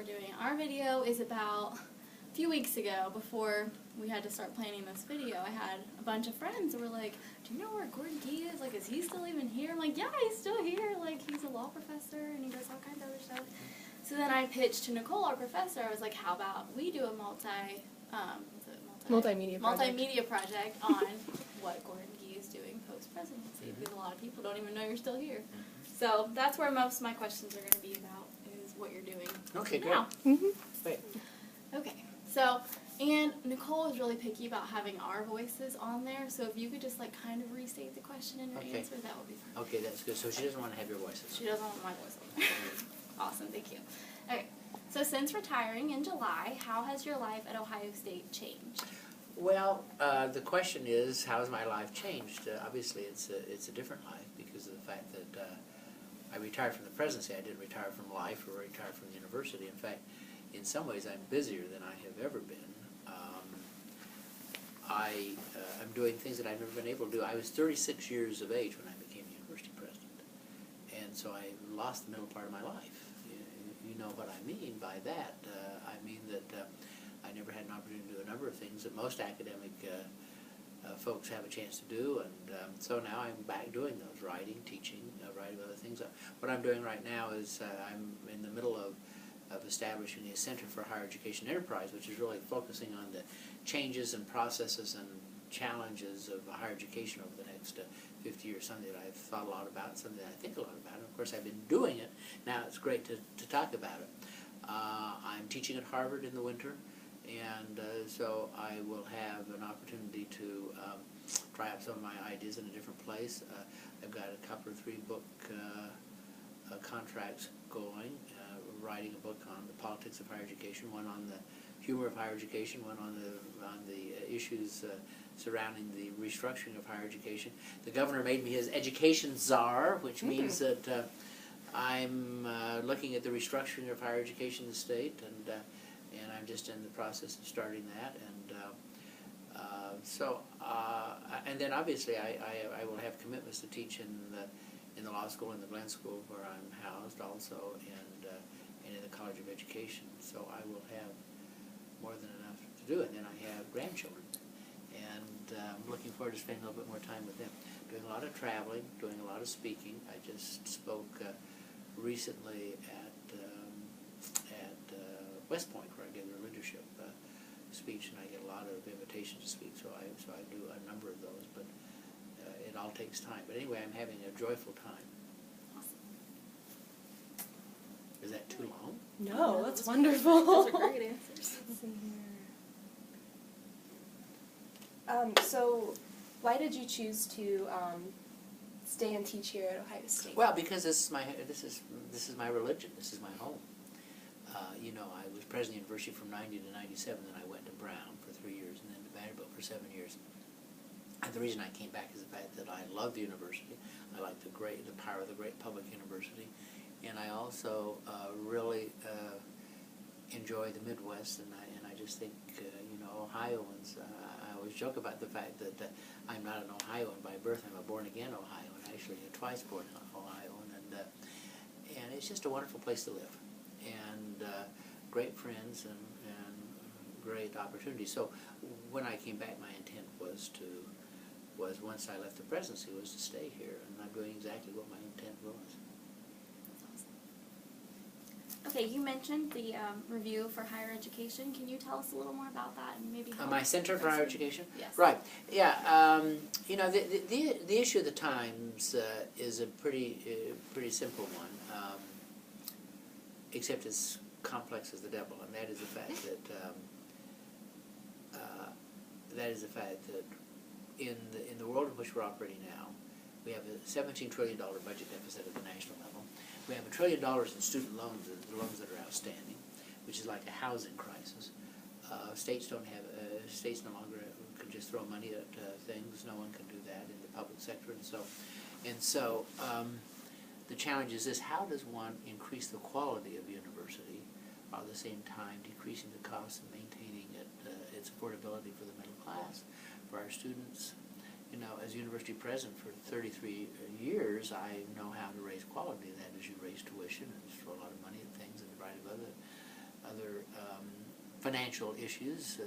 doing. Our video is about a few weeks ago, before we had to start planning this video. I had a bunch of friends who were like, do you know where Gordon Gee is? Like, is he still even here? I'm like, yeah, he's still here. Like, he's a law professor and he does all kinds of other stuff. So then I pitched to Nicole, our professor. I was like, how about we do a multimedia project on what Gordon Gee is doing post-presidency, because a lot of people don't even know you're still here. So that's where most of my questions are going to be about, is what you're doing now. Great. Okay, so, and Nicole is really picky about having our voices on there, so if you could just like kind of restate the question and your answer, that would be perfect. Okay, that's good. So she doesn't want to have your voices. She doesn't want my voice on there. Awesome, thank you. Okay, so since retiring in July, how has your life at Ohio State changed? Well, the question is, how has my life changed? Obviously, it's a different life because of the fact that I retired from the presidency. I didn't retire from life or retire from the university. In fact, in some ways, I'm busier than I have ever been. I'm doing things that I've never been able to do. I was 36 years of age when I became university president, and so I lost the middle part of my life. You know what I mean by that. I mean that I never had an opportunity to do a number of things that most academic folks have a chance to do, and so now I'm back doing those, writing, teaching, writing other things. What I'm doing right now is I'm in the middle of establishing a Center for Higher Education Enterprise, which is really focusing on the changes and processes and challenges of higher education over the next 50 years, something that I've thought a lot about, something that I think a lot about. And of course, I've been doing it. Now it's great to talk about it. I'm teaching at Harvard in the winter, and so I will have an opportunity to try out some of my ideas in a different place. I've got a couple or 3 book contracts going, writing a book on the politics of higher education, one on the humor of higher education, one on the issues surrounding the restructuring of higher education. The governor made me his education czar, which means that I'm looking at the restructuring of higher education in the state, and I'm just in the process of starting that. And then obviously I will have commitments to teach in the law school and the Glenn School, where I'm housed also, and in the College of Education. So I will have more than enough to do. And then I have grandchildren, and I'm looking forward to spending a little bit more time with them. Doing a lot of traveling, doing a lot of speaking. I just spoke recently at West Point, where I gave a leadership speech, and I get a lot of invitations to speak. So I do a number of those, but it all takes time. But anyway, I'm having a joyful time. Awesome. Is that too long? No, that's wonderful. Those are great answers. Let's see here. So, why did you choose to stay and teach here at Ohio State? Well, because this is my religion. This is my home. You know, I was president of the university from 90 to 97, then I went to Brown for 3 years, and then to Vanderbilt for 7 years. And the reason I came back is the fact that I love the university. I like the power of the great public university, and I also really enjoy the Midwest. And I just think you know, Ohioans. I always joke about the fact that I'm not an Ohioan by birth. I'm a born-again Ohioan, actually a twice born Ohioan, and it's just a wonderful place to live, and great friends and great opportunities. So when I came back, my intent was once I left the presidency, was to stay here, and I'm doing exactly what my intent was. That's awesome. Okay, you mentioned the review for higher education. Can you tell us a little more about that, and maybe how My Center for Higher Education? Yes. Right. Yeah. You know, the issue of the times is a pretty simple one, except it's complex as the devil, and that is the fact that in the world in which we're operating now, we have a $17 trillion budget deficit at the national level. We have $1 trillion in student loans, the loans that are outstanding, which is like a housing crisis. States no longer can just throw money at things. No one can do that in the public sector, and so the challenge is this: how does one increase the quality of university while at the same time decreasing the costs and maintaining its affordability for the middle class, for our students? You know, as university president for 33 years, I know how to raise quality. That is, you raise tuition and throw a lot of money at things and a variety of other financial issues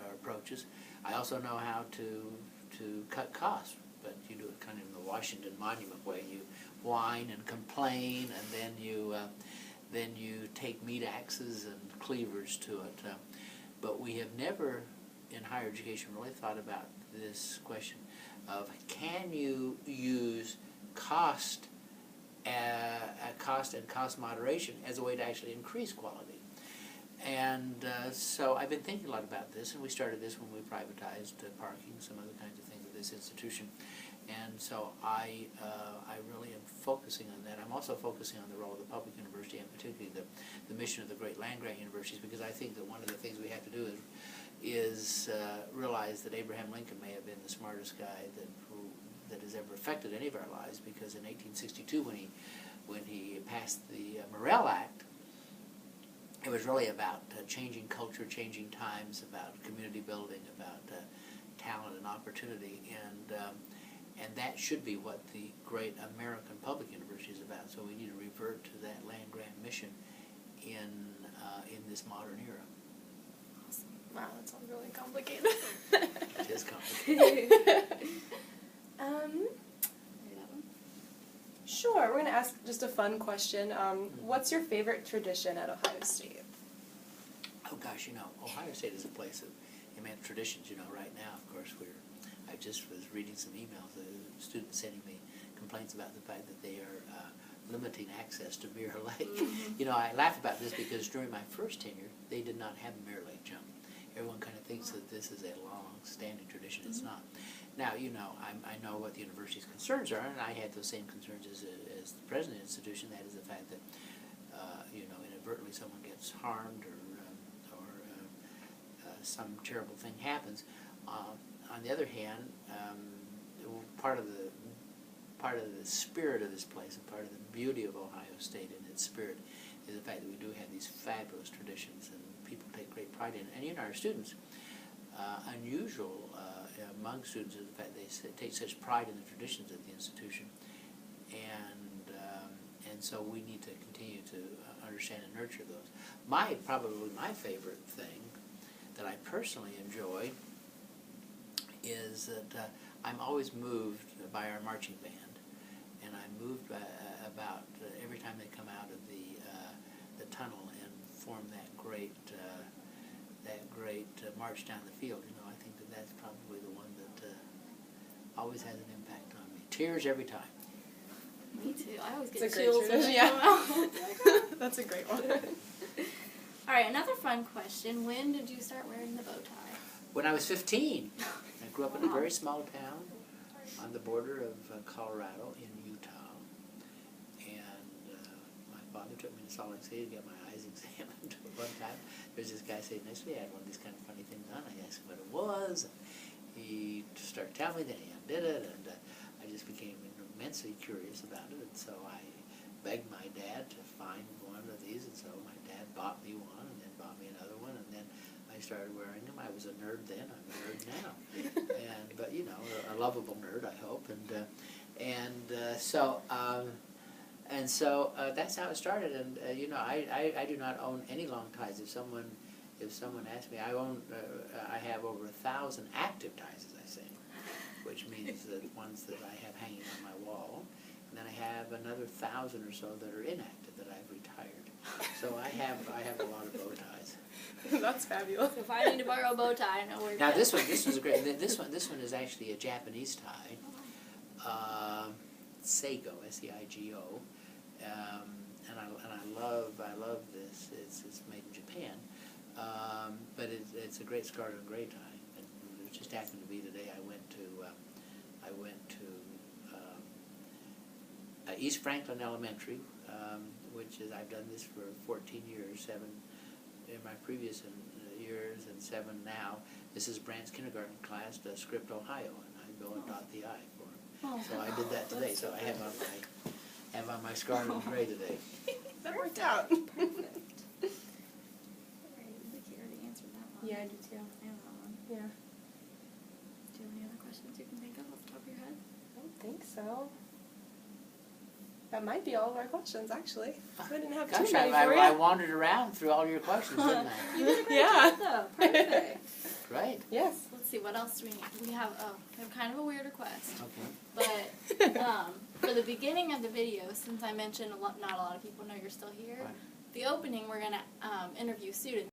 or approaches. I also know how to cut costs, but you do it kind of in the Washington Monument way. You whine and complain, and then you take meat axes and cleavers to it. But we have never, in higher education, really thought about this question of, can you use cost and cost moderation as a way to actually increase quality? And so I've been thinking a lot about this, and we started this when we privatized parking, some other kinds of things at this institution. And so I really am focusing on that. I'm also focusing on the role of the public university, and particularly the mission of the great land-grant universities, because I think that one of the things we have to do is realize that Abraham Lincoln may have been the smartest guy that has ever affected any of our lives, because in 1862, when he passed the Morrill Act, it was really about changing culture, changing times, about community building, about talent and opportunity, and that should be what the great American public university is about. So we need to revert to that land-grant mission in this modern era. Awesome. Wow, that sounds really complicated. It is complicated. Sure, we're going to ask just a fun question. What's your favorite tradition at Ohio State? Oh gosh, Ohio State is a place of immense traditions. Right now, of course, I just was reading some emails, students sending me complaints about the fact that they are limiting access to Mirror Lake. Mm-hmm. I laugh about this because during my first tenure, they did not have Mirror Lake jump. Everyone kind of thinks that this is a long-standing tradition. It's not. Now, I know what the university's concerns are, and I had those same concerns as the president of the institution. That is the fact that, inadvertently someone gets harmed or some terrible thing happens. On the other hand, part of the spirit of this place and part of the beauty of Ohio State and its spirit is the fact that we do have these fabulous traditions, and people take great pride in it. And our students, unusual among students is the fact they take such pride in the traditions of the institution, and so we need to continue to understand and nurture those. Probably my favorite thing that I personally enjoy is that I'm always moved by our marching band, and I'm moved by, about every time they come out of the tunnel and form that great march down the field. I think that's probably the one that always has an impact on me. Tears every time. Me too. I always get It's a great chills when tradition, they yeah. come out. That's a great one. All right, another fun question. When did you start wearing the bow tie? When I was 15, I grew up in a Wow. very small town on the border of Colorado in Utah, and my father took me to Salt Lake City to get my eyes examined. One time, there was this guy sitting next to me. I had one of these kind of funny things on. I asked him what it was. He started telling me, then he undid it, and I just became immensely curious about it, and so I begged my dad to find one of these, and so my dad bought me one, and then bought me another one, and then I started wearing them. I was a nerd then, I'm a nerd now, but a lovable nerd, I hope, and so that's how it started. And I do not own any long ties. If someone asks me, I have over 1,000 active ties, as I say, which means the ones that I have hanging on my wall, and then I have another 1,000 or so that are inactive that I've retired. So I have a lot of bow ties. That's fabulous. So if I need to borrow a bow tie, I know where to Now go. this one's great. This one is actually a Japanese tie, Seigo, S-E-I-G-O, and I love this. It's made in Japan, but it's a great scarlet and gray tie. And it just happened to be the day I went to East Franklin Elementary, which is, I've done this for 14 years, 7 in my previous years and 7 now. This is Brandt's kindergarten class, Script, Ohio, and I go and dot the I for him. Oh. So I did that today. So I have on my scarlet and gray today. That worked out. Perfect. Alright, Vicky already answered that one. Yeah, I do too. And that one. Yeah. Do you have any other questions you can think of off the top of your head? I don't think so. That might be all of our questions, actually. We didn't have Gosh, too many I for I you. wandered around through all your questions, didn't I? You did a great Yeah. job, though. Perfect. Right? Yes. Let's see, what else do we need? We have kind of a weird request. Okay. But for the beginning of the video, since I mentioned not a lot of people know you're still here, Right. the opening we're going to interview students.